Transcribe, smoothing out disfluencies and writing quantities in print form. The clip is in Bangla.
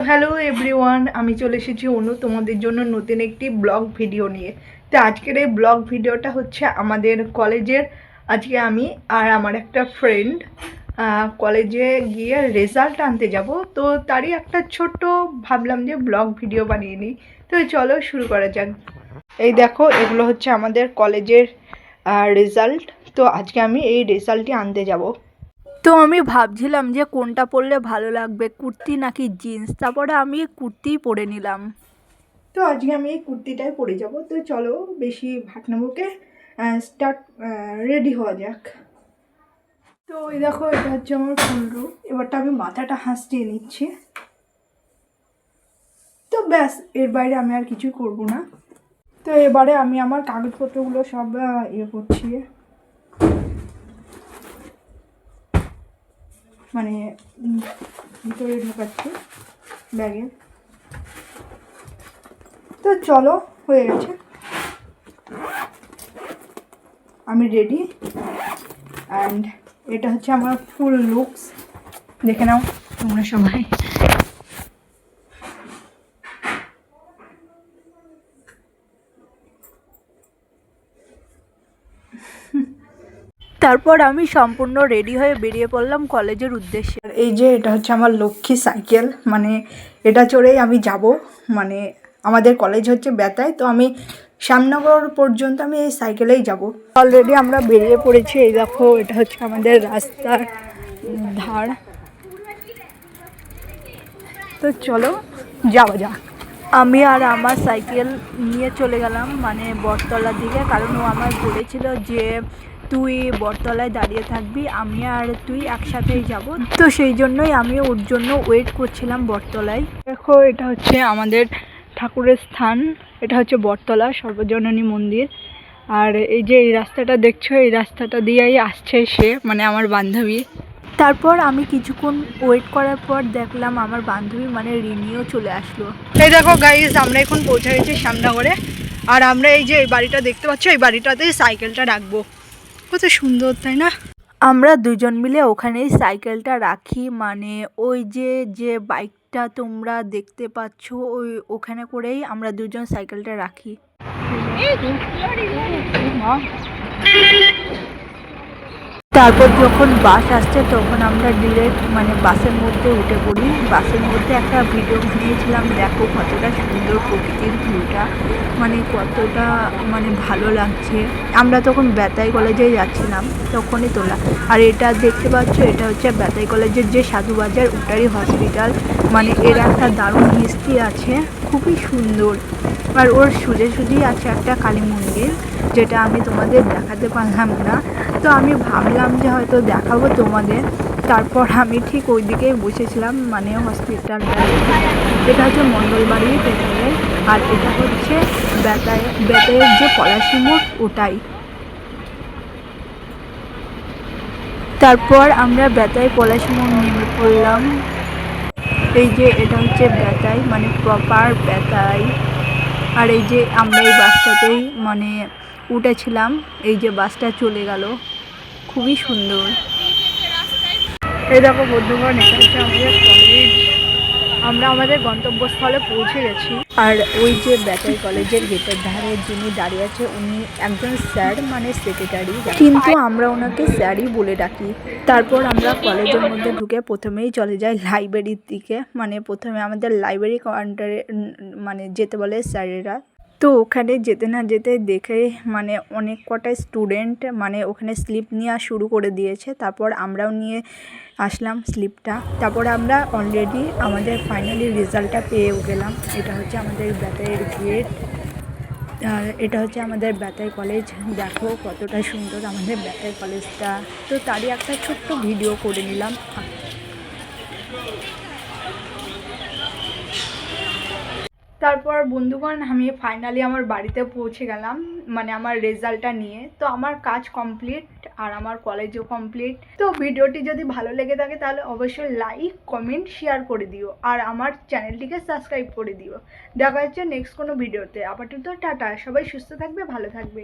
হ্যালো এভরিওয়ান, আমি চলে এসেছি অনু তোমাদের জন্য নতুন একটি ব্লগ ভিডিও নিয়ে। তো আজকের এই ব্লগ ভিডিওটা হচ্ছে আমাদের কলেজের। আজকে আমি আর আমার একটা ফ্রেন্ড কলেজে গিয়ে রেজাল্ট আনতে যাব। তো তারই একটা ছোট্ট ভাবলাম যে ব্লগ ভিডিও বানিয়ে নিই। তো চলো শুরু করা যাক। এই দেখো, এগুলো হচ্ছে আমাদের কলেজের রেজাল্ট। তো আজকে আমি এই রেজাল্টটি আনতে যাব। তো আমি ভাবছিলাম যে কোনটা পরলে ভালো লাগবে, কুর্তি নাকি জিন্স। তারপরে আমি কুর্তিই পরে নিলাম। তো আজকে আমি এই কুর্তিটাই পরে যাব। তো চলো বেশি ভাটনাবুকে স্টার্ট রেডি হওয়া যাক। তো এই দেখো, এটা হচ্ছে আমার ফুল রূপ। এবারটা আমি মাথাটা হাসটিয়ে নিচ্ছি। তো ব্যাস, এর বাইরে আমি আর কিছুই করব না। তো এবারে আমি আমার কাগজপত্রগুলো সব করছি, মানে ভিতরে ঢোকাচ্ছি ব্যাগে। তো চলো, হয়ে গেছে, আমি রেডি। অ্যান্ড এটা হচ্ছে আমার ফুল লুকস, দেখে নাও তোমরা সবাই। তারপর আমি সম্পূর্ণ রেডি হয়ে বেরিয়ে পড়লাম কলেজের উদ্দেশ্যে। এই যে এটা হচ্ছে আমার লক্ষ্মী সাইকেল, মানে এটা চড়েই আমি যাব। মানে আমাদের কলেজ হচ্ছে বেতায়, তো আমি শ্যামনগর পর্যন্ত আমি এই সাইকেলেই যাব। অলরেডি আমরা বেরিয়ে পড়েছি। এই দেখো, এটা হচ্ছে আমাদের রাস্তার ধার। তো চলো যাওয়া যাক। আমি আর আমার সাইকেল নিয়ে চলে গেলাম মানে বটতলার দিকে, কারণ ও আমায় বলেছিল যে তুই বটতলায় দাঁড়িয়ে থাকবি, আমি আর তুই একসাথেই যাব। তো সেই জন্যই আমি ওর জন্য ওয়েট করছিলাম বটতলায়। দেখো, এটা হচ্ছে আমাদের ঠাকুরের স্থান, এটা হচ্ছে বটতলা সর্বজননী মন্দির। আর এই যে এই রাস্তাটা দেখছো, এই রাস্তাটা দিয়েই আসছে সে, মানে আমার বান্ধবী। তারপর আমি কিছুক্ষণ ওয়েট করার পর দেখলাম আমার বান্ধবী মানে রিনিও চলে আসলো। এই দেখো গাইস, আমরা এখন পৌঁছে গেছি শ্যামনগরে। আর আমরা এই যে এই বাড়িটা দেখতে পাচ্ছ, এই বাড়িটাতেই সাইকেলটা রাখবো। কত সুন্দর, তাই না? আমরা দুজন মিলে ওখানেই সাইকেলটা রাখি, মানে ওই যে বাইকটা তোমরা দেখতে পাচ্ছ, ওখানে করেই আমরা দুজন সাইকেলটা রাখি। তারপর যখন বাস আসছে তখন আমরা ডিরেক্ট মানে বাসের মধ্যে উঠে পড়ি। বাসের মধ্যে একটা ভিডিও বানিয়েছিলাম, দেখো কতটা সুন্দর প্রকৃতির ভিউটা, মানে কতটা মানে ভালো লাগছে। আমরা তখন বেতাই কলেজে যাচ্ছিলাম, তখনই তোলা। আর এটা দেখতে পাচ্ছ, এটা হচ্ছে বেতাই কলেজের যে সাধুবাজার ওটারই হসপিটাল। মানে এর একটা দারুণ হিস্ট্রি আছে, খুবই সুন্দর। আর ওর সোজাসুজি আছে একটা কালী মন্দির, যেটা আমি তোমাদের দেখাতে পারলাম না। তো আমি ভাবলাম যে হয়তো দেখাবো তোমাদের। তারপর আমি ঠিক ওই দিকেই বসেছিলাম, মানে হসপিটালটা। এটা হচ্ছে মণ্ডলবাড়ি বেতাইয়ের, আর এটা হচ্ছে বেতাইয়ের যে পলাশি মোড়, ওটাই। তারপর আমরা বেতাই পলাশি মোড় নেমে পড়লাম। এই যে এটা হচ্ছে বেতাই, মানে প্রপার বেতাই। আর এই যে আমরা এই বাসটাতেই মানে উঠেছিলাম, এই যে বাসটা চলে গেল, খুবই সুন্দর। এই দেখো বন্ধুগণ, এটা হচ্ছে আমাদের কলেজ। আমরা আমাদের গন্তব্যস্থলে পৌঁছে গেছি। আর ওই যে বেতাই কলেজের গেটের ধারে যিনি দাঁড়িয়ে আছে, উনি একজন স্যার, মানে সেক্রেটারি, কিন্তু আমরা ওনাকে স্যারই বলে ডাকি। তারপর আমরা কলেজের মধ্যে ঢুকে প্রথমেই চলে যাই লাইব্রেরির দিকে। মানে প্রথমে আমাদের লাইব্রেরি কাউন্টারে মানে যেতে বলে স্যারেরা। তো ওখানে যেতে না যেতে দেখে মানে অনেক কটা স্টুডেন্ট মানে ওখানে স্লিপ নেওয়া শুরু করে দিয়েছে। তারপর আমরাও নিয়ে আসলাম স্লিপটা। তারপর আমরা অলরেডি আমাদের ফাইনালি রেজাল্টটা পেয়েও গেলাম। এটা হচ্ছে আমাদের বেতাইয়ের গেট, আর এটা হচ্ছে আমাদের বেতাই কলেজ। দেখো কতটা সুন্দর আমাদের বেতাই কলেজটা। তো তারই একটা ছোট্ট ভিডিও করে নিলাম। তারপর বন্ধুগণ, আমি ফাইনালি আমার বাড়িতে পৌঁছে গেলাম, মানে আমার রেজাল্টটা নিয়ে। তো আমার কাজ কমপ্লিট আর আমার কলেজও কমপ্লিট। তো ভিডিওটি যদি ভালো লেগে থাকে তাহলে অবশ্যই লাইক, কমেন্ট, শেয়ার করে দিও। আর আমার চ্যানেলটিকে সাবস্ক্রাইব করে দিও। দেখা হচ্ছে নেক্সট কোনো ভিডিওতে। আপাতত টাটা, সবাই সুস্থ থাকবে, ভালো থাকবে।